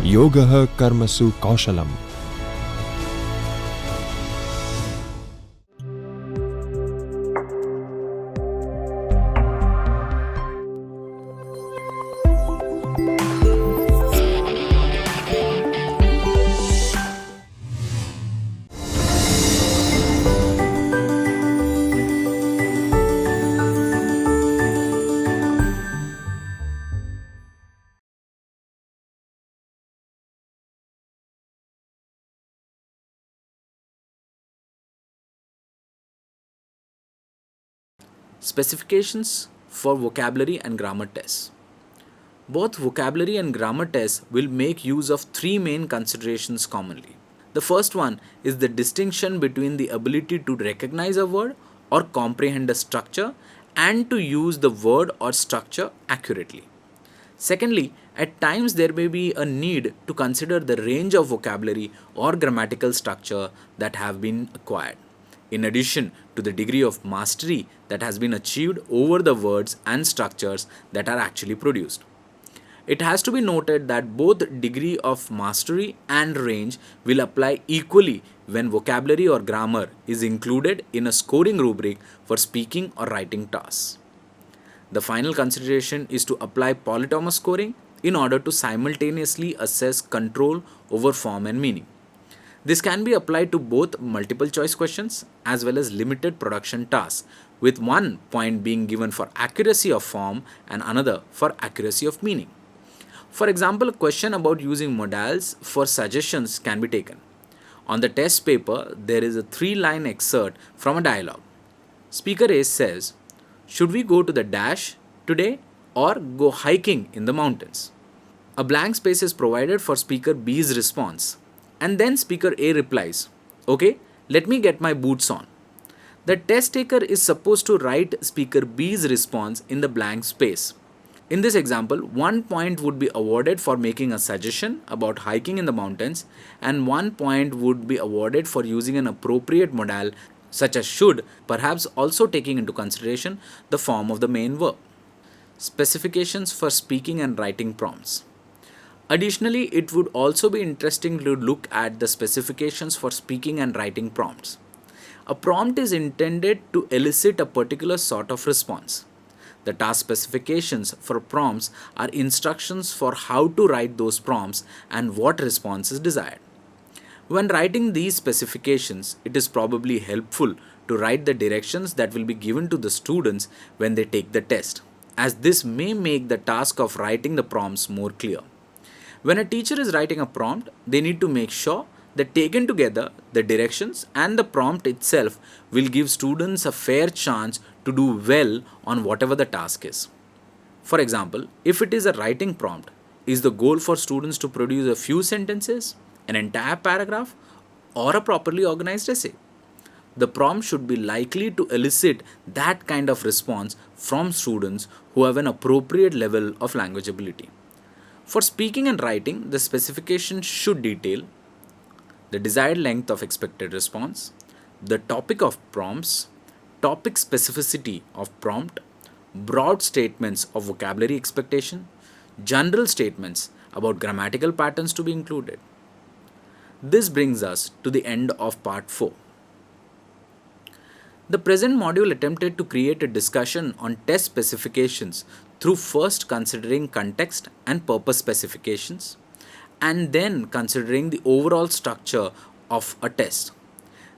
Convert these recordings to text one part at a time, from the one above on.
Yogah Karmasu Kaushalam. Specifications for vocabulary and grammar tests. Both vocabulary and grammar tests will make use of three main considerations commonly. The first one is the distinction between the ability to recognize a word or comprehend a structure and to use the word or structure accurately. Secondly, at times there may be a need to consider the range of vocabulary or grammatical structure that have been acquired, in addition to the degree of mastery that has been achieved over the words and structures that are actually produced. It has to be noted that both degree of mastery and range will apply equally when vocabulary or grammar is included in a scoring rubric for speaking or writing tasks. The final consideration is to apply polytomous scoring in order to simultaneously assess control over form and meaning. This can be applied to both multiple choice questions as well as limited production tasks, with one point being given for accuracy of form and another for accuracy of meaning. For example, a question about using modals for suggestions can be taken. On the test paper, there is a 3-line excerpt from a dialogue. Speaker A says, "Should we go to the dash today or go hiking in the mountains?" A blank space is provided for speaker B's response, and then speaker A replies, "Okay, let me get my boots on." The test taker is supposed to write speaker B's response in the blank space. In this example, 1 point would be awarded for making a suggestion about hiking in the mountains, and 1 point would be awarded for using an appropriate modal such as should, perhaps also taking into consideration the form of the main verb. Specifications for speaking and writing prompts. Additionally, it would also be interesting to look at the specifications for speaking and writing prompts. A prompt is intended to elicit a particular sort of response. The task specifications for prompts are instructions for how to write those prompts and what response is desired. When writing these specifications, it is probably helpful to write the directions that will be given to the students when they take the test, as this may make the task of writing the prompts more clear. When a teacher is writing a prompt, they need to make sure that taken together, the directions and the prompt itself will give students a fair chance to do well on whatever the task is. For example, if it is a writing prompt, is the goal for students to produce a few sentences, an entire paragraph, or a properly organized essay? The prompt should be likely to elicit that kind of response from students who have an appropriate level of language ability. For speaking and writing, the specification should detail the desired length of expected response, the topic of prompts, topic specificity of prompt, broad statements of vocabulary expectation, general statements about grammatical patterns to be included. This brings us to the end of part 4. The present module attempted to create a discussion on test specifications through first considering context and purpose specifications, and then considering the overall structure of a test.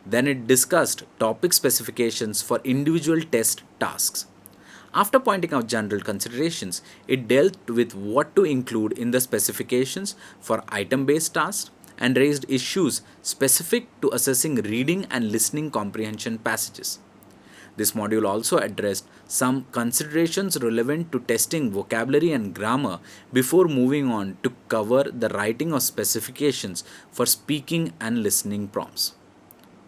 Then it discussed topic specifications for individual test tasks. After pointing out general considerations, it dealt with what to include in the specifications for item-based tasks and raised issues specific to assessing reading and listening comprehension passages. This module also addressed some considerations relevant to testing vocabulary and grammar before moving on to cover the writing of specifications for speaking and listening prompts.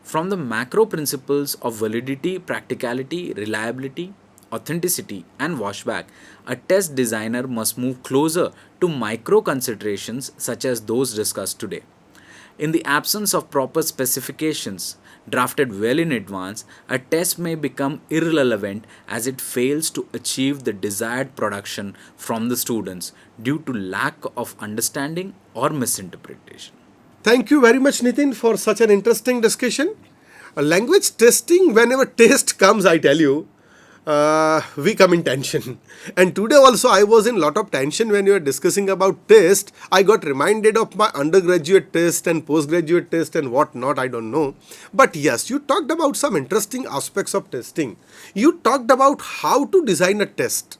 From the macro principles of validity, practicality, reliability, authenticity, and washback, a test designer must move closer to micro considerations such as those discussed today. In the absence of proper specifications, drafted well in advance, a test may become irrelevant as it fails to achieve the desired production from the students due to lack of understanding or misinterpretation. Thank you very much, Nitin, for such an interesting discussion. Language testing, whenever test comes, I tell you, we come in tension. And today also I was in lot of tension when you were discussing about test. I got reminded of my undergraduate test and postgraduate test and what not, I don't know. But yes, you talked about some interesting aspects of testing. You talked about how to design a test.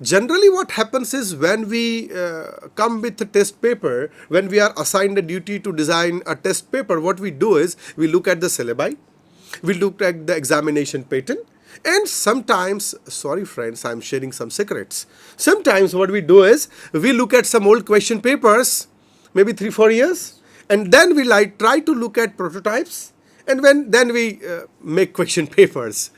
Generally, what happens is when we come with a test paper, when we are assigned a duty to design a test paper, what we do is we look at the syllabi, we look at the examination pattern, and sometimes, sorry friends, I'm sharing some secrets. Sometimes what we do is we look at some old question papers, maybe 3-4 years, and then we try to look at prototypes, and then we make question papers.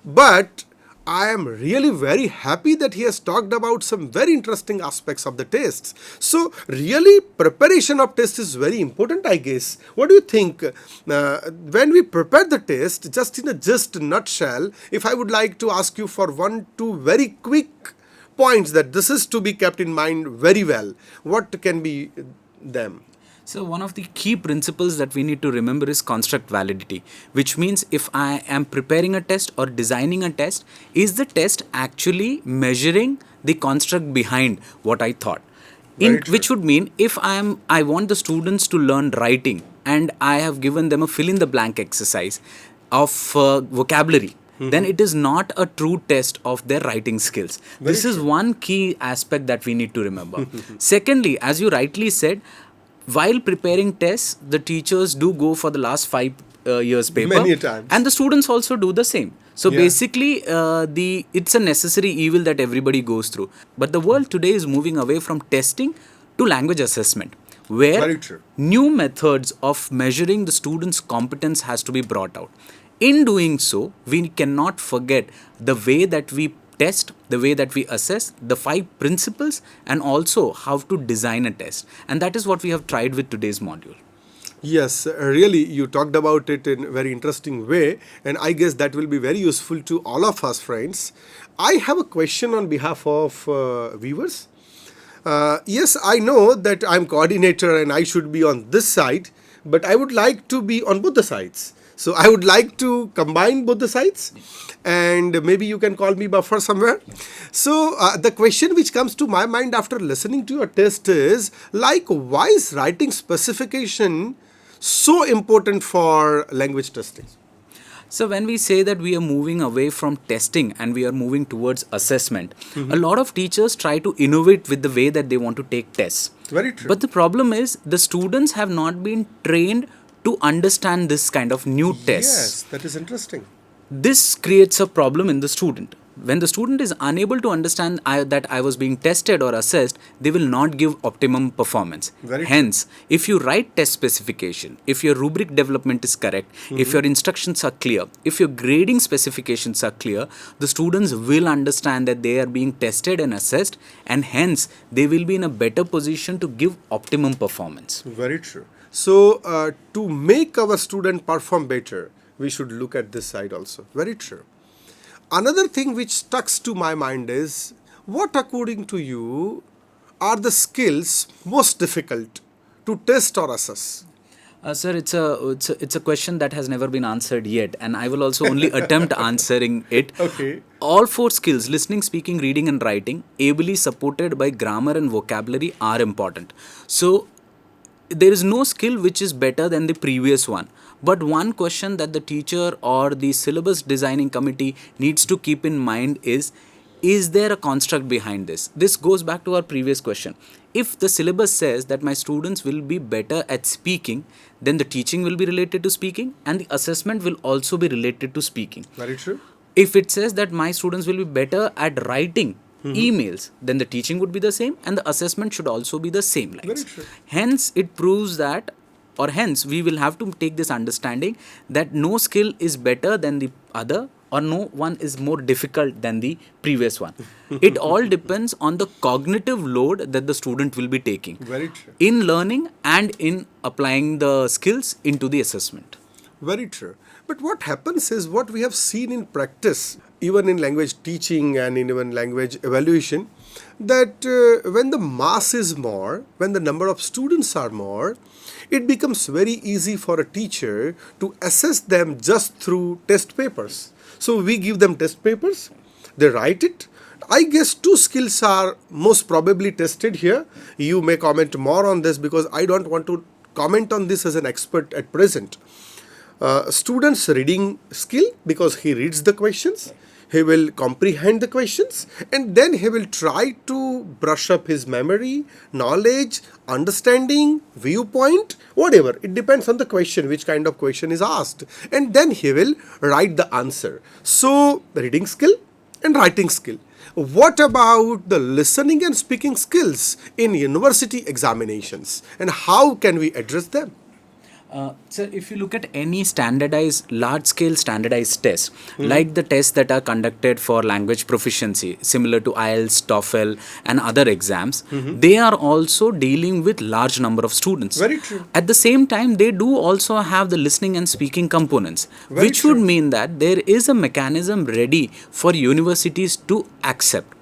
But I am really very happy that he has talked about some very interesting aspects of the tests. So really preparation of test is very important, I guess. What do you think? When we prepare the test, just in a nutshell, if I would like to ask you for 1-2 very quick points that this is to be kept in mind very well, what can be them? So one of the key principles that we need to remember is construct validity, which means if I am preparing a test or designing a test, is the test actually measuring the construct behind what I thought? Which would mean if I want the students to learn writing and I have given them a fill in the blank exercise of vocabulary, then it is not a true test of their writing skills. This is one key aspect that we need to remember. Secondly, as you rightly said, while preparing tests, the teachers do go for the last 5 years paper. Many times. And the students also do the same. So basically, it's a necessary evil that everybody goes through. But the world today is moving away from testing to language assessment, where new methods of measuring the students' competence has to be brought out. In doing so, we cannot forget the way that we test, the way that we assess, the 5 principles, and also how to design a test. And that is what we have tried with today's module. Yes, really, you talked about it in a very interesting way, and I guess that will be very useful to all of us, friends. I have a question on behalf of viewers. Yes, I know that I'm coordinator and I should be on this side, but I would like to be on both the sides. So I would like to combine both the sides, and maybe you can call me buffer somewhere. So the question which comes to my mind after listening to your test is, like, why is writing specification so important for language testing? So when we say that we are moving away from testing and we are moving towards assessment, a lot of teachers try to innovate with the way that they want to take tests. Very true. But the problem is the students have not been trained to understand this kind of new tests. Yes, that is interesting. This creates a problem in the student. When the student is unable to understand that I was being tested or assessed, they will not give optimum performance. Hence, if you write test specification, if your rubric development is correct, if your instructions are clear, if your grading specifications are clear, the students will understand that they are being tested and assessed, and hence they will be in a better position to give optimum performance. Very true. So, to make our student perform better, we should look at this side also. Very true. Another thing which stuck to my mind is, what according to you are the skills most difficult to test or assess? Sir, it's a question that has never been answered yet, and I will also only attempt answering it. Okay. All 4 skills, listening, speaking, reading and writing, ably supported by grammar and vocabulary, are important. So there is no skill which is better than the previous one. But one question that the teacher or the syllabus designing committee needs to keep in mind is there a construct behind this? This goes back to our previous question. If the syllabus says that my students will be better at speaking, then the teaching will be related to speaking and the assessment will also be related to speaking. Very true. If it says that my students will be better at writing emails, then the teaching would be the same and the assessment should also be the same lines. Very true. Hence, it proves that, or hence we will have to take this understanding that no skill is better than the other, or no one is more difficult than the previous one. It all depends on the cognitive load that the student will be taking. Very true. In learning and in applying the skills into the assessment. Very true. But what happens is what we have seen in practice, even in language teaching and in even language evaluation, that when the mass is more, when the number of students are more, it becomes very easy for a teacher to assess them just through test papers. So we give them test papers, they write it. I guess two skills are most probably tested here. You may comment more on this because I don't want to comment on this as an expert at present. Students reading skill, because he reads the questions, he will comprehend the questions, and then he will try to brush up his memory, knowledge, understanding, viewpoint, whatever. It depends on the question, which kind of question is asked, and then he will write the answer. So reading skill and writing skill. What about the listening and speaking skills in university examinations, and how can we address them? So if you look at any standardized, large-scale standardized tests, like the tests that are conducted for language proficiency, similar to IELTS, TOEFL, and other exams, they are also dealing with large number of students. Very true. At the same time, they do also have the listening and speaking components, Very which true. would mean that there is a mechanism ready for universities to accept.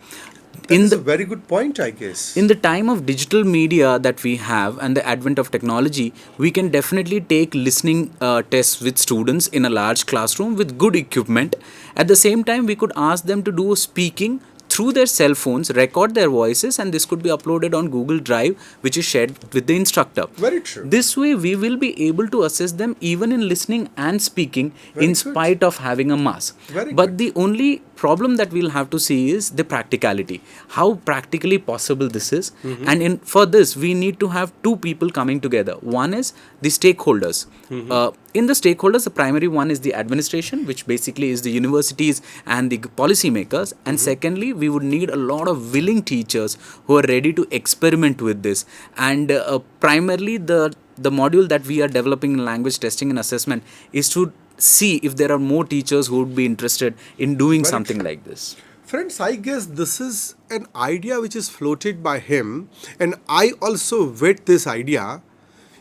That is a very good point, I guess. In the time of digital media that we have and the advent of technology, we can definitely take listening tests with students in a large classroom with good equipment. At the same time, we could ask them to do speaking through their cell phones, record their voices, and this could be uploaded on Google Drive, which is shared with the instructor. Very true. This way, we will be able to assess them even in listening and speaking Very in good. spite of having a mass. Very But good. the only problem that we'll have to see is the practicality, how practically possible this is. And for this, we need to have two people coming together. One is the stakeholders. In the stakeholders, the primary one is the administration, which basically is the universities and the policymakers. And secondly, we would need a lot of willing teachers who are ready to experiment with this. And primarily, the module that we are developing in language testing and assessment is to see if there are more teachers who would be interested in doing Very something true. like this. Friends, I guess this is an idea which is floated by him, and I also vet this idea.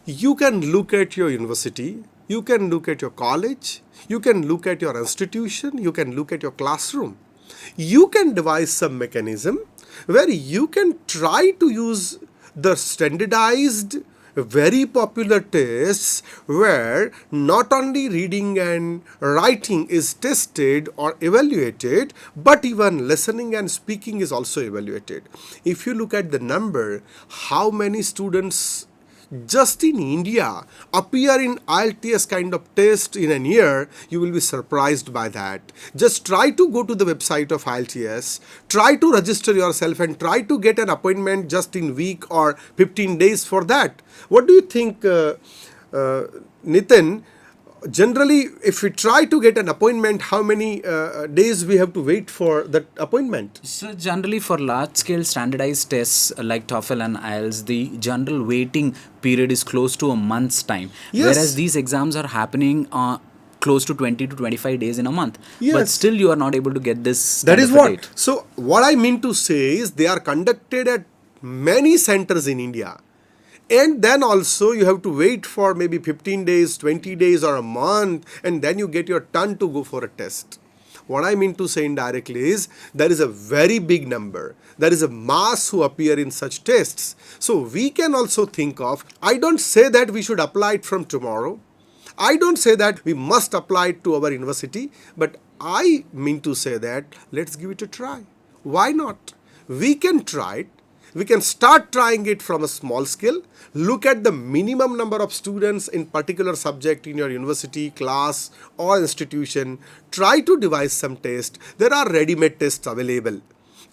You can look at your university, you can look at your college, you can look at your institution, you can look at your classroom. You can devise some mechanism where you can try to use the standardized, very popular tests where not only reading and writing is tested or evaluated, but even listening and speaking is also evaluated. If you look at the number, how many students just in India appear in IELTS kind of test in a year, you will be surprised by that. Just try to go to the website of IELTS, try to register yourself and try to get an appointment just in week or 15 days for that. What do you think, Nitin? Generally, if we try to get an appointment, how many days we have to wait for that appointment? So generally for large scale standardized tests like TOEFL and IELTS, the general waiting period is close to a month's time. Yes. Whereas these exams are happening close to 20 to 25 days in a month. But Yes. still you are not able to get this That kind is of a what. date. So, what I mean to say is they are conducted at many centers in India. And then also you have to wait for maybe 15 days, 20 days, or a month, and then you get your turn to go for a test. What I mean to say indirectly is there is a very big number. There is a mass who appear in such tests. So we can also think of, I don't say that we should apply it from tomorrow. I don't say that we must apply it to our university, but I mean to say that let's give it a try. Why not? We can try it. We can start trying it from a small scale. Look at the minimum number of students in particular subject in your university, class or institution. Try to devise some test. There are ready-made tests available.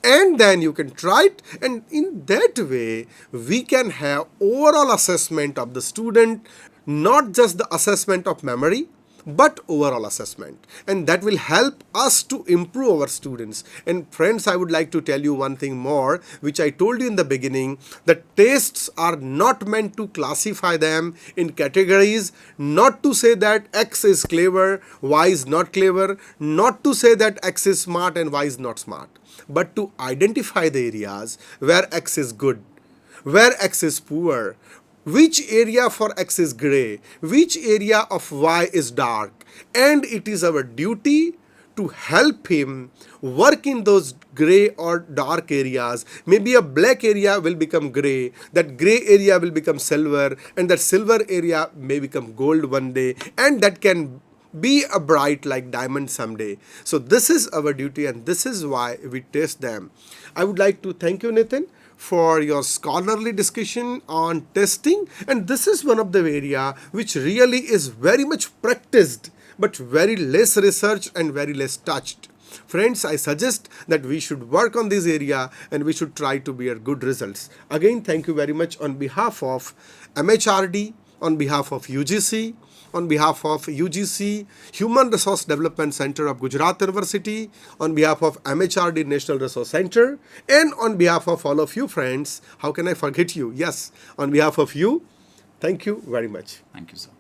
And then you can try it, and in that way we can have overall assessment of the student, not just the assessment of memory, but overall assessment, and that will help us to improve our students. And friends, I would like to tell you one thing more, which I told you in the beginning, that tests are not meant to classify them in categories, not to say that X is clever, Y is not clever, not to say that X is smart and Y is not smart, but to identify the areas where X is good, where X is poor, which area for X is gray, which area of Y is dark, and it is our duty to help him work in those gray or dark areas. Maybe a black area will become gray, that gray area will become silver, and that silver area may become gold one day, and that can be a bright like diamond someday. So this is our duty, and this is why we test them. I would like to thank you, Nitin, for your scholarly discussion on testing, and this is one of the area which really is very much practiced but very less researched and very less touched. Friends, I suggest that we should work on this area and we should try to bear good results. Again, thank you very much on behalf of MHRD, on behalf of UGC, on behalf of UGC Human Resource Development Center of Gujarat University, on behalf of MHRD National Resource Center, and on behalf of all of you friends. How can I forget you? Yes, on behalf of you, thank you very much. Thank you, sir.